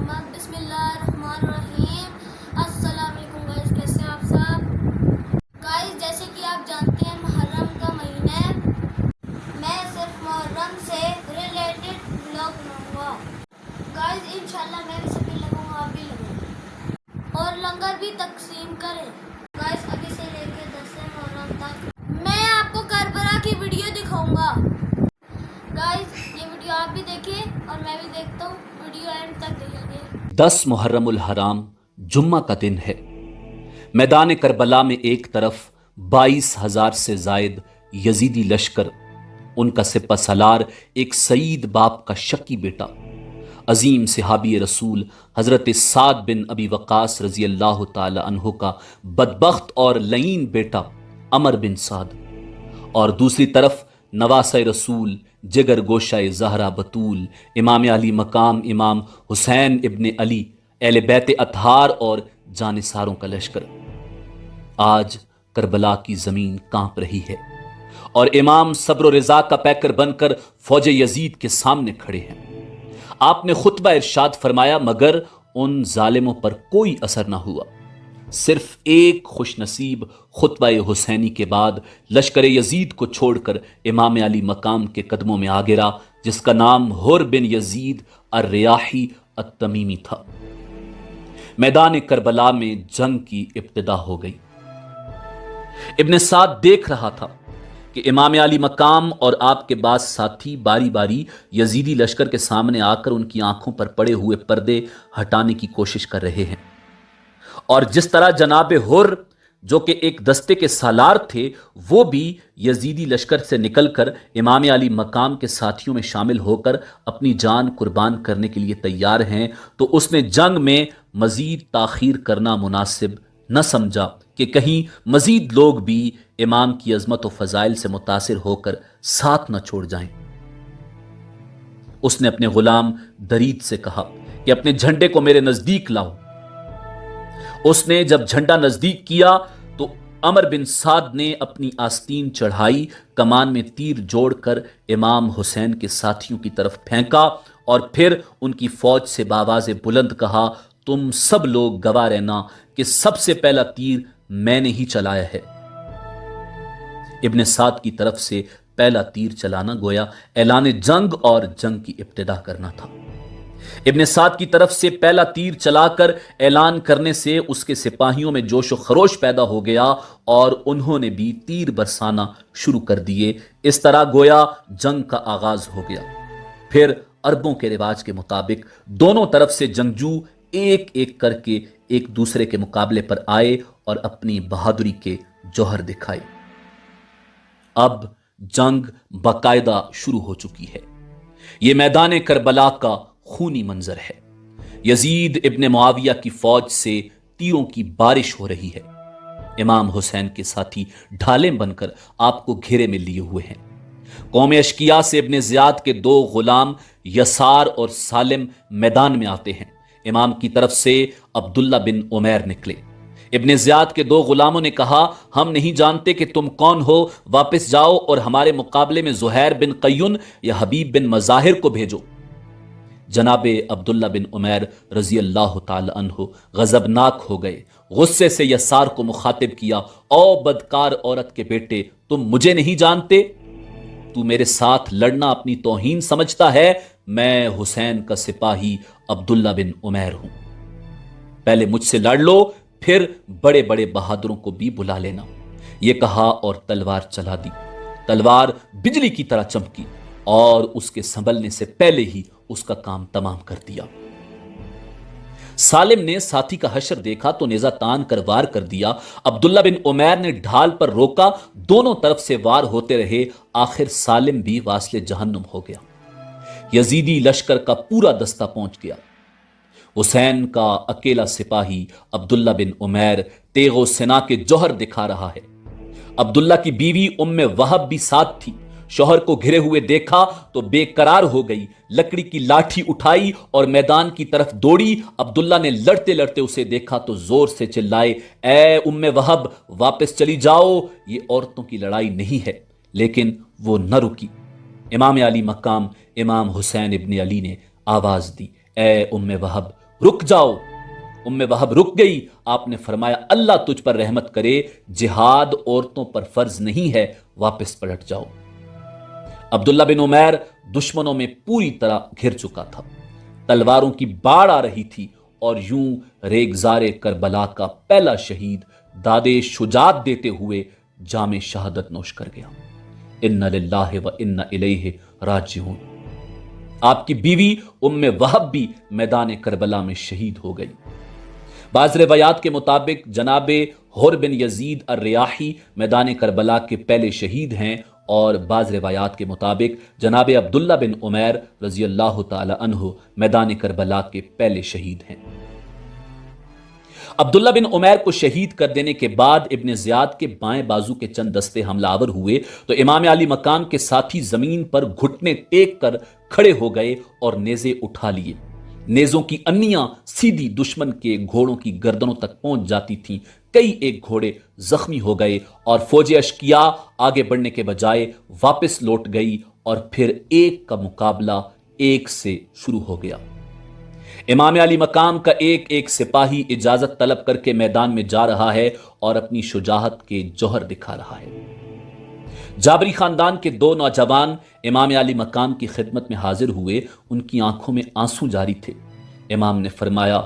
मोहम्मद। बिस्मिल्लाहिर्रहमानिर्रहीम। अस्सलाम वालेकुम गाइस, कैसे हैं आप सब? गाइस, जैसे कि आप जानते हैं मुहर्रम का महीना है। मैं सिर्फ मुहर्रम से रिलेटेड व्लॉग बनाऊंगा। गाइस, इंशाल्लाह मैं भी सभी लगूंगा, आप भी लगूंगा और लंगर भी तकसीम करें। गाइस, अभी से लेकर 10 मुहर्रम तक मैं आपको करबला की वीडियो दिखाऊंगा। गाइस, ये वीडियो आप भी देखिए और मैं भी देखता हूँ, वीडियो एंड तक देखिए। 10 मुहर्रमुल हराम जुम्मा का दिन है। मैदान करबला में एक तरफ 22,000 से जायद यजीदी लश्कर, उनका सिपा सलार एक सईद बाप का शकी बेटा, अजीम सहाबी रसूल हजरत साद बिन अबी वक़ास रजी अल्लाह ताला अन्हु का बदबख्त और लईन बेटा अमर बिन साद, और दूसरी तरफ नवासा रसूल जिगर गोशाए ज़हरा बतूल इमाम अली मकाम इमाम हुसैन इब्ने अली अहले बैत अतहार और जानिसारों का लश्कर। आज करबला की ज़मीन कांप रही है और इमाम सब्र और रिज़ा का पैकर बनकर फौज यजीद के सामने खड़े हैं। आपने खुतबा इरशाद फरमाया, मगर उन जालिमों पर कोई असर ना हुआ। सिर्फ एक खुशनसीब खुतबा हुसैनी के बाद लश्कर यजीद को छोड़कर इमाम अली मकाम के कदमों में आ गिरा, जिसका नाम हुर बिन यजीद अर्रियाही अत्तमीमी था। मैदान करबला में जंग की इब्तिदा हो गई। इब्ने साद देख रहा था कि इमाम अली मकाम और आपके बाद साथी बारी बारी यजीदी लश्कर के सामने आकर उनकी आंखों पर पड़े हुए पर्दे हटाने की कोशिश कर रहे हैं, और जिस तरह जनाब हुर जो कि एक दस्ते के सालार थे, वो भी यजीदी लश्कर से निकलकर इमाम अली मकाम के साथियों में शामिल होकर अपनी जान कुर्बान करने के लिए तैयार हैं, तो उसने जंग में मजीद ताखीर करना मुनासिब न समझा कि कहीं मजीद लोग भी इमाम की अजमत व फजाइल से मुतासिर होकर साथ न छोड़ जाएं। उसने अपने गुलाम दरीद से कहा कि अपने झंडे को मेरे नजदीक लाओ। उसने जब झंडा नजदीक किया तो अमर बिन साद ने अपनी आस्तीन चढ़ाई, कमान में तीर जोड़कर इमाम हुसैन के साथियों की तरफ फेंका और फिर उनकी फौज से बावाज़े बुलंद कहा, तुम सब लोग गवाह रहना कि सबसे पहला तीर मैंने ही चलाया है। इब्ने साद की तरफ से पहला तीर चलाना गोया ऐलान जंग और जंग की इब्तिदा करना था। इब्ने साद की तरफ से पहला तीर चलाकर ऐलान करने से उसके सिपाहियों में जोश व खरोश पैदा हो गया और उन्होंने भी तीर बरसाना शुरू कर दिए। इस तरह गोया जंग का आगाज हो गया। फिर अरबों के रिवाज के मुताबिक दोनों तरफ से जंगजू एक एक करके एक दूसरे के मुकाबले पर आए और अपनी बहादुरी के जौहर दिखाए। अब जंग बाकायदा शुरू हो चुकी है। यह मैदान करबला का खूनी मंजर है। यजीद इब्ने मुआविया की फौज से तीरों की बारिश हो रही है। इमाम हुसैन के साथी ढालें बनकर आपको घेरे में लिए हुए हैं। कौम अशकिया से इब्ने ज़ियाद के दो गुलाम यसार और सालिम मैदान में आते हैं। इमाम की तरफ से अब्दुल्ला बिन उमैर निकले। इब्ने ज़ियाद के दो गुलामों ने कहा, हम नहीं जानते कि तुम कौन हो, वापस जाओ और हमारे मुकाबले में ज़ुहैर बिन क़य्युन या हबीब बिन मज़ाहिर को भेजो। जनाबे अब्दुल्ला बिन उमैर रजी अल्लाह ताला अन्हु गजबनाक हो गए। गुस्से से यसार को मुखातिब किया, ओ बदकार औरत के बेटे, तुम मुझे नहीं जानते? तू मेरे साथ लड़ना अपनी तौहीन समझता है? मैं हुसैन का सिपाही अब्दुल्ला बिन उमैर हूं। पहले मुझसे लड़ लो, फिर बड़े बड़े बहादुरों को भी बुला लेना। यह कहा और तलवार चला दी। तलवार बिजली की तरह चमकी और उसके संभलने से पहले ही उसका काम तमाम कर दिया। सालिम ने साथी का हशर देखा तो नेजा तान कर वार कर दिया। अब्दुल्ला बिन उमैर ने ढाल पर रोका, दोनों तरफ से वार होते रहे। आखिर सालिम भी वास्ले जहन्नुम हो गया। यजीदी लश्कर का पूरा दस्ता पहुंच गया। हुसैन का अकेला सिपाही अब्दुल्ला बिन उमैर तेगो सिना के जौहर दिखा रहा है। अब्दुल्ला की बीवी उम्मे वहब भी साथ थी। शौहर को घिरे हुए देखा तो बेकरार हो गई, लकड़ी की लाठी उठाई और मैदान की तरफ दौड़ी। अब्दुल्ला ने लड़ते लड़ते उसे देखा तो जोर से चिल्लाए, ए उम्मे वहब, वापस चली जाओ, ये औरतों की लड़ाई नहीं है। लेकिन वो न रुकी। इमाम अली मकाम इमाम हुसैन इब्ने अली ने आवाज दी, ए उम्मे वहब, رک جاؤ۔ وہب رک گئی۔ آپ نے فرمایا اللہ تجھ پر رحمت کرے، جہاد عورتوں پر فرض نہیں ہے، واپس پلٹ جاؤ۔ عبداللہ بن عمیر دشمنوں میں پوری طرح گھر چکا تھا، تلواروں کی باڑ آ رہی تھی، اور یوں ریگزار کربلا کا پہلا شہید دادے شجاعت دیتے ہوئے جام شہادت نوش کر گیا۔ انا للہ و انا الیہ راجعون۔ آپ کی بیوی وہب بھی میدان کربلا میں شہید ہو گئی۔ بعض روایات کے مطابق جناب حر بن یزید الریاحی میدان کربلا کے پہلے شہید ہیں، اور بعض روایات کے مطابق جناب عبداللہ بن عمیر رضی اللہ تعالی عنہ میدان کربلا کے پہلے شہید ہیں۔ عبداللہ بن عمیر کو شہید کر دینے کے بعد ابن زیاد کے بائیں بازو کے چند دستے حملہ آور ہوئے تو امام علی مقام کے ساتھی زمین پر گھٹنے ٹیک کر کھڑے ہو گئے اور نیزے اٹھا لیے۔ نیزوں کی انیاں سیدھی دشمن کے گھوڑوں کی گردنوں تک پہنچ جاتی تھیں۔ کئی ایک گھوڑے زخمی ہو گئے اور فوج اشکیا آگے بڑھنے کے بجائے واپس لوٹ گئی، اور پھر ایک کا مقابلہ ایک سے شروع ہو گیا۔ امام علی مقام کا ایک ایک سپاہی اجازت طلب کر کے میدان میں جا رہا ہے اور اپنی شجاعت کے جوہر دکھا رہا ہے۔ جابری خاندان کے دو نوجوان امام علی مقام کی خدمت میں حاضر ہوئے۔ ان کی آنکھوں میں آنسو جاری تھے۔ امام نے فرمایا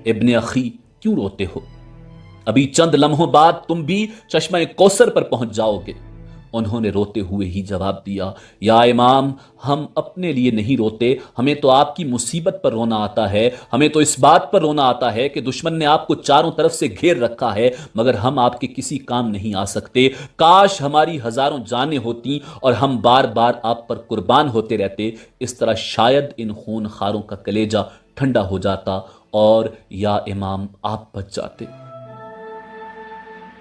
ابن اخی کیوں روتے ہو؟ ابھی چند لمحوں بعد تم بھی چشمہ کوثر پر پہنچ جاؤ گے۔ انہوں نے روتے ہوئے ہی جواب دیا یا امام، ہم اپنے لیے نہیں روتے، ہمیں تو آپ کی مصیبت پر رونا آتا ہے، ہمیں تو اس بات پر رونا آتا ہے کہ دشمن نے آپ کو چاروں طرف سے گھیر رکھا ہے، مگر ہم آپ کے کسی کام نہیں آ سکتے۔ کاش ہماری ہزاروں جانیں ہوتیں اور ہم بار بار آپ پر قربان ہوتے رہتے، اس طرح شاید ان خون خاروں کا کلیجہ ٹھنڈا ہو جاتا اور یا امام آپ بچ جاتے۔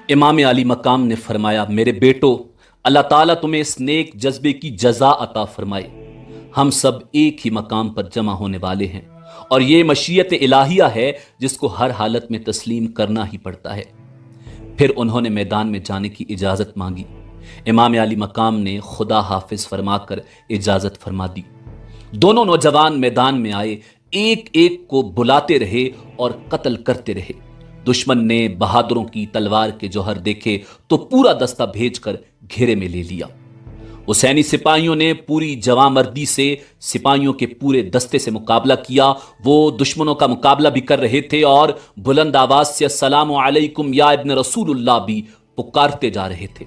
امام علی مقام نے فرمایا میرے بیٹو، اللہ تعالیٰ تمہیں اس نیک جذبے کی جزا عطا فرمائے۔ ہم سب ایک ہی مقام پر جمع ہونے والے ہیں، اور یہ مشیت الہیہ ہے جس کو ہر حالت میں تسلیم کرنا ہی پڑتا ہے۔ پھر انہوں نے میدان میں جانے کی اجازت مانگی۔ امام علی مقام نے خدا حافظ فرما کر اجازت فرما دی۔ دونوں نوجوان میدان میں آئے، ایک ایک کو بلاتے رہے اور قتل کرتے رہے۔ دشمن نے بہادروں کی تلوار کے جوہر دیکھے تو پورا دستہ بھیج کر گھیرے میں لے لیا۔ حسینی سپاہیوں نے پوری جواں مردی سے سپاہیوں کے پورے دستے سے مقابلہ کیا۔ وہ دشمنوں کا مقابلہ بھی کر رہے تھے اور بلند آواز سے السلام علیکم یا ابن رسول اللہ بھی پکارتے جا رہے تھے۔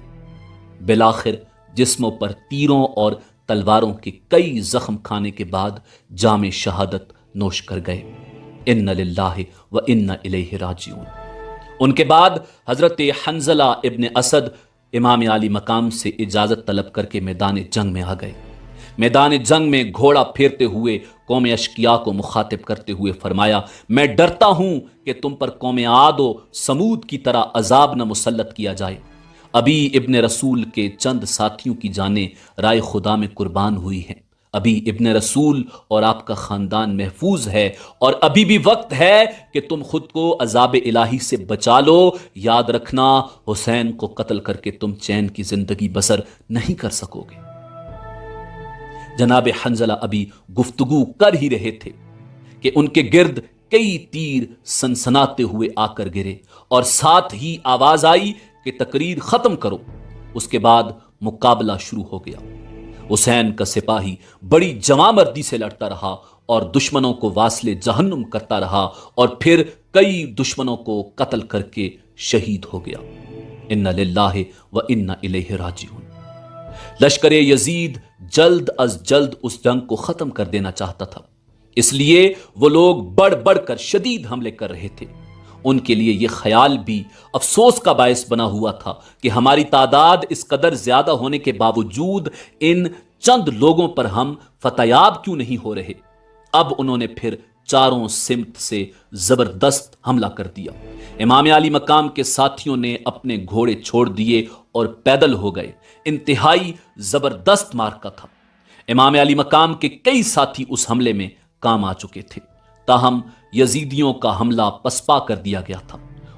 بالآخر جسموں پر تیروں اور تلواروں کے کئی زخم کھانے کے بعد جام شہادت نوش کر گئے۔ ان للہ و انا الیہ راجعون۔ ان کے بعد حضرت حنظلہ ابن اسد امام علی مقام سے اجازت طلب کر کے میدان جنگ میں آ گئے۔ میدان جنگ میں گھوڑا پھیرتے ہوئے قوم اشکیا کو مخاطب کرتے ہوئے فرمایا میں ڈرتا ہوں کہ تم پر قوم عاد و سمود کی طرح عذاب نہ مسلط کیا جائے۔ ابھی ابن رسول کے چند ساتھیوں کی جانیں رائے خدا میں قربان ہوئی ہیں۔ ابھی ابن رسول اور آپ کا خاندان محفوظ ہے، اور ابھی بھی وقت ہے کہ تم خود کو عذاب الہی سے بچا لو۔ یاد رکھنا حسین کو قتل کر کے تم چین کی زندگی بسر نہیں کر سکو گے۔ جناب حنظلہ ابھی گفتگو کر ہی رہے تھے کہ ان کے گرد کئی تیر سنسناتے ہوئے آ کر گرے، اور ساتھ ہی آواز آئی کہ تقریر ختم کرو۔ اس کے بعد مقابلہ شروع ہو گیا۔ حسین کا سپاہی بڑی جواں مردی سے لڑتا رہا اور دشمنوں کو واصل جہنم کرتا رہا، اور پھر کئی دشمنوں کو قتل کر کے شہید ہو گیا۔ انا للہ و انا الیہ راجعون۔ لشکر یزید جلد از جلد اس جنگ کو ختم کر دینا چاہتا تھا، اس لیے وہ لوگ بڑھ بڑھ کر شدید حملے کر رہے تھے۔ ان کے لیے یہ خیال بھی افسوس کا باعث بنا ہوا تھا کہ ہماری تعداد اس قدر زیادہ ہونے کے باوجود ان چند لوگوں پر ہم فتح یاب کیوں نہیں ہو رہے۔ اب انہوں نے پھر چاروں سمت سے زبردست حملہ کر دیا۔ امام علی مقام کے ساتھیوں نے اپنے گھوڑے چھوڑ دیے اور پیدل ہو گئے۔ انتہائی زبردست مارکا تھا۔ امام علی مقام کے کئی ساتھی اس حملے میں کام آ چکے تھے، تاہم یزیدیوں کا حملہ پسپا کر دیا گیا تھا۔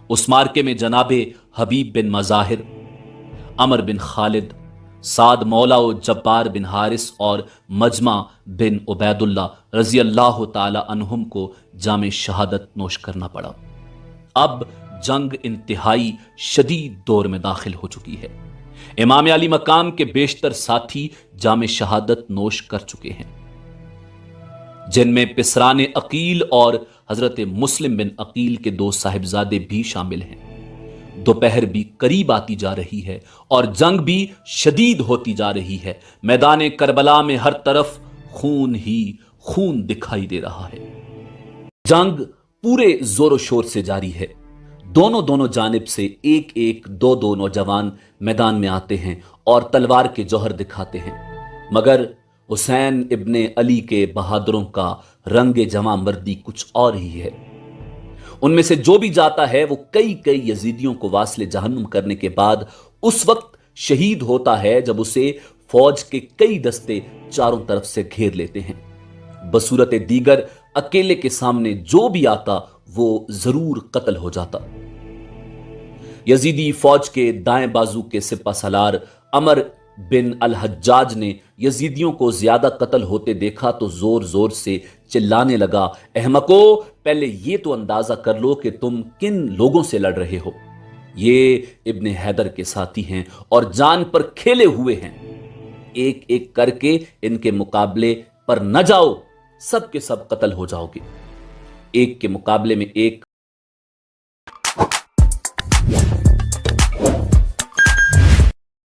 اس مارکے میں جناب حبیب بن مظاہر، عمر بن خالد، साद मौला जब्बार बिन हारिस और मजमा बिन उबैदुल्ला रजी अल्लाह ताला अन्हुम को जामे शहादत नोश करना पड़ा। अब जंग इंतहाई शदीद दौर में दाखिल हो चुकी है। इमाम अली मकाम के बेशतर साथी जामे शहादत नोश कर चुके हैं, जिनमें पिसरान अकील और हजरत मुस्लिम बिन अकील के दो साहिबजादे भी शामिल हैं। दोपहर भी करीब आती जा रही है और जंग भी शदीद होती जा रही है। मैदान करबला में हर तरफ खून ही खून दिखाई दे रहा है। जंग पूरे जोर शोर से जारी है। दोनों जानिब से एक एक दो नौजवान मैदान में आते हैं और तलवार के जौहर दिखाते हैं, मगर हुसैन इब्ने अली के बहादुरों का रंग जमा मर्दी कुछ और ही है। उनमें से जो भी जाता है वो कई यजीदियों को वास्ले जहन्नुम करने के बाद उस वक्त शहीद होता है जब उसे फौज के कई दस्ते चारों तरफ से घेर लेते हैं। बसूरत दीगर अकेले के सामने जो भी आता वो जरूर कत्ल हो जाता। यजीदी फौज के दाएं बाजू के सिपा सलार अमर बिन अल हज्जाज ने यजीदियों को ज्यादा कत्ल होते देखा तो जोर जोर से चिल्लाने लगा, अहमको, पहले ये तो अंदाजा कर लो कि तुम किन लोगों से लड़ रहे हो। ये इब्ने हैदर के साथी हैं और जान पर खेले हुए हैं। एक एक करके इनके मुकाबले पर न जाओ, सब के सब कत्ल हो जाओगे। एक के मुकाबले में एक